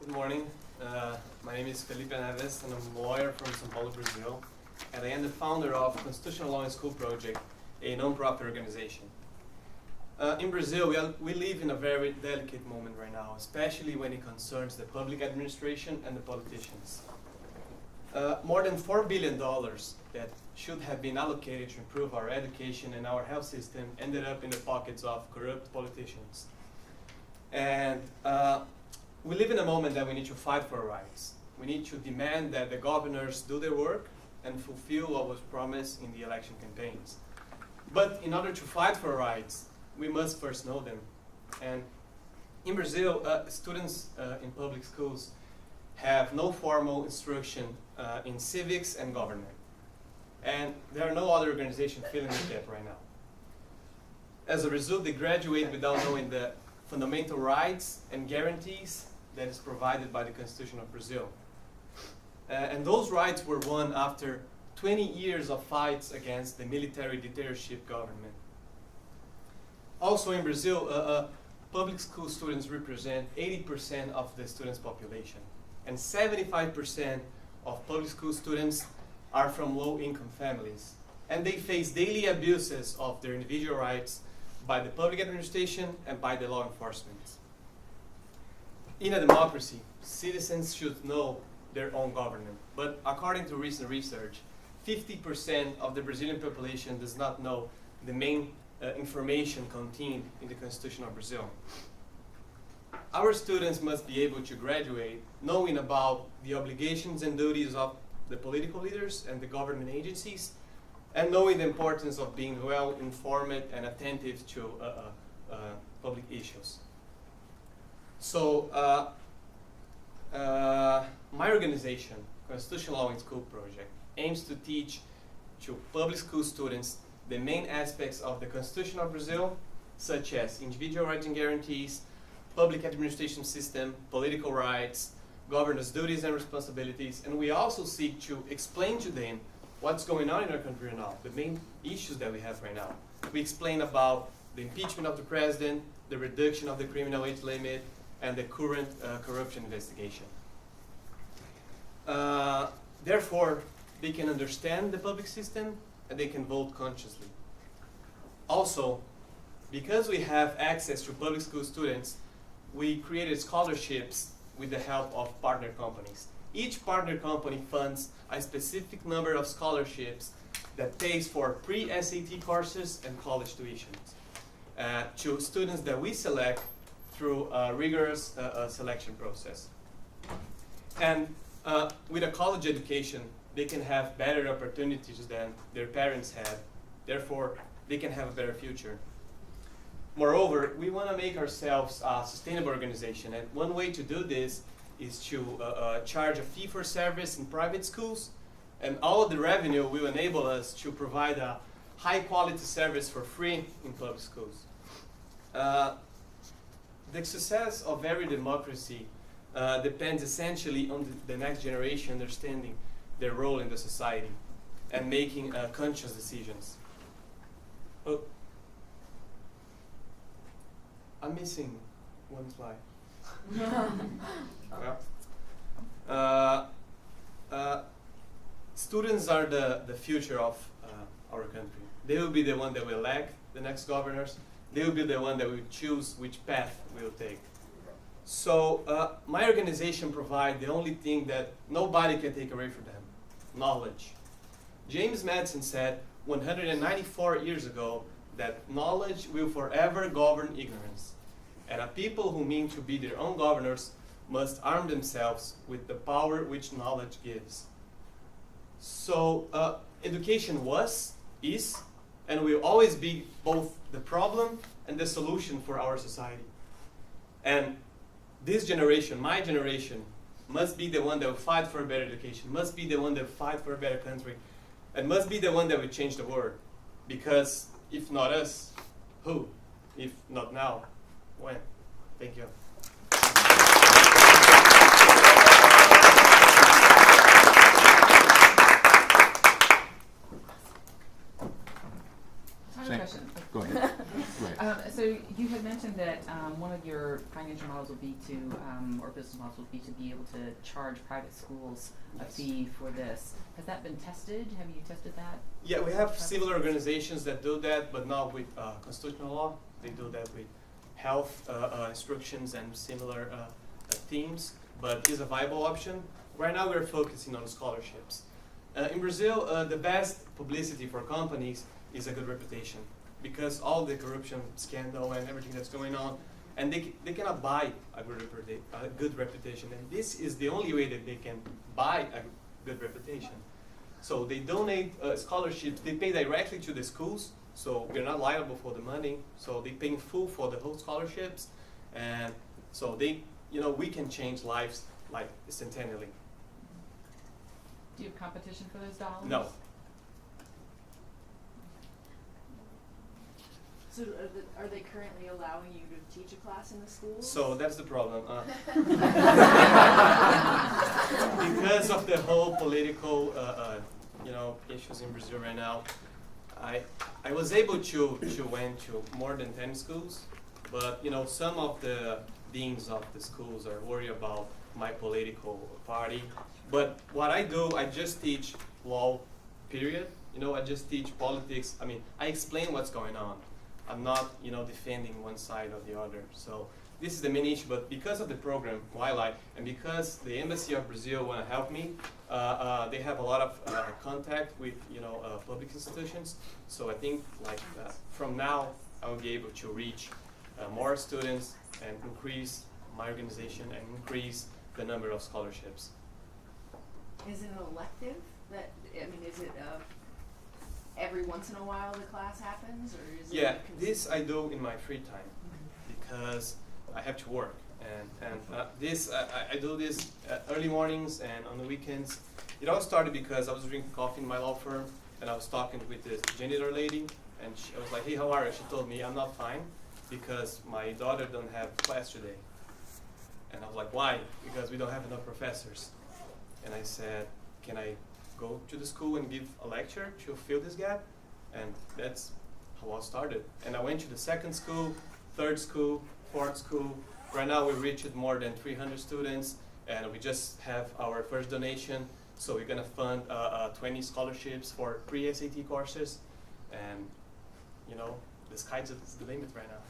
Good morning. My name is Felipe Neves, and I'm a lawyer from Sao Paolo, Brazil. And I am the founder of Constitutional Law in School Project, a non-profit organization. In Brazil, we live in a very delicate moment right now, especially when it concerns the public administration and the politicians. More than $4 billion that should have been allocated to improve our education and our health system ended up in the pockets of corrupt politicians. And we live in a moment that we need to fight for our rights. We need to demand that the governors do their work and fulfill what was promised in the election campaigns. But in order to fight for our rights, we must first know them. And in Brazil, students in public schools have no formal instruction in civics and government. And there are no other organizations filling the gap right now. As a result, they graduate without knowing the fundamental rights and guarantees that is provided by the Constitution of Brazil. And those rights were won after 20 years of fights against the military dictatorship government. Also in Brazil, public school students represent 80% of the students' population. And 75% of public school students are from low-income families. And they face daily abuses of their individual rights by the public administration and by the law enforcement. In a democracy, citizens should know their own government. But according to recent research, 50% of the Brazilian population does not know the main information contained in the Constitution of Brazil. Our students must be able to graduate knowing about the obligations and duties of the political leaders and the government agencies, and knowing the importance of being well informed and attentive to public issues. So my organization, Constitutional Law in School Project, aims to teach to public school students the main aspects of the Constitution of Brazil, such as individual rights and guarantees, public administration system, political rights, governance duties and responsibilities, and we also seek to explain to them what's going on in our country now, the main issues that we have right now. We explain about the impeachment of the president, the reduction of the criminal age limit, and the current corruption investigation. Therefore, they can understand the public system and they can vote consciously. Also, because we have access to public school students, we created scholarships with the help of partner companies. Each partner company funds a specific number of scholarships that pays for pre-SAT courses and college tuitions to students that we select through a rigorous selection process. And with a college education, they can have better opportunities than their parents had. Therefore, they can have a better future. Moreover, we want to make ourselves a sustainable organization, and one way to do this is to charge a fee for service in private schools, and all of the revenue will enable us to provide a high quality service for free in public schools. The success of every democracy depends essentially on the next generation understanding their role in the society and making conscious decisions. Oh, I'm missing one slide. Students are the future of our country. They will be the one that will elect the next governors. They will be the one that will choose which path we will take. So my organization provides the only thing that nobody can take away from them: knowledge. James Madison said 194 years ago that knowledge will forever govern ignorance. And a people who mean to be their own governors must arm themselves with the power which knowledge gives. So education was, is, and will always be both the problem and the solution for our society. And this generation, my generation, must be the one that will fight for a better education, must be the one that will fight for a better country, and must be the one that will change the world. Because if not us, who? If not now, when? Thank you. I have a question. Go ahead. So you had mentioned that one of your financial models would be to, or business models would be to be able to charge private schools a fee for this. Has that been tested? Have you tested that? Yeah, we have similar organizations that do that, but not with constitutional law. They do that with health instructions and similar themes, but it's a viable option. Right now we're focusing on scholarships. In Brazil, the best publicity for companies is a good reputation, because all the corruption scandal and everything that's going on, and they cannot buy a good reputation, and this is the only way that they can buy a good reputation. So they donate scholarships, they pay directly to the schools, so we're not liable for the money, so they pay in full for the whole scholarships, and so they, we can change lives like instantaneously. Do you have competition for those dollars? No. So are they currently allowing you to teach a class in the schools? So that's the problem. Because of the whole political, issues in Brazil right now, I was able to went to more than 10 schools, but some of the deans of the schools are worried about my political party. But what I do, I just teach law, period. I just teach politics. I mean, I explain what's going on. I'm not, defending one side or the other. So this is the main issue. But because of the program YLAI, and because the Embassy of Brazil want to help me, they have a lot of contact with, public institutions. So I think, from now, I will be able to reach more students and increase my organization and increase the number of scholarships. Is it an elective? Is it every once in a while the class happens, or is Yeah, it? this I do in my free time because I have to work, and I do this early mornings and on the weekends. It all started because I was drinking coffee in my law firm, and I was talking with this janitor lady, and I was like, "Hey, how are you?" She told me, "I'm not fine because my daughter don't have class today." And I was like, "Why?" "Because we don't have enough professors." And I said, "Can I go to the school and give a lecture to fill this gap?" And that's how I started. And I went to the second school, third school, fourth school. Right now we reached more than 300 students, and we just have our first donation. So we're gonna fund 20 scholarships for pre-SAT courses, and the sky's the limit right now.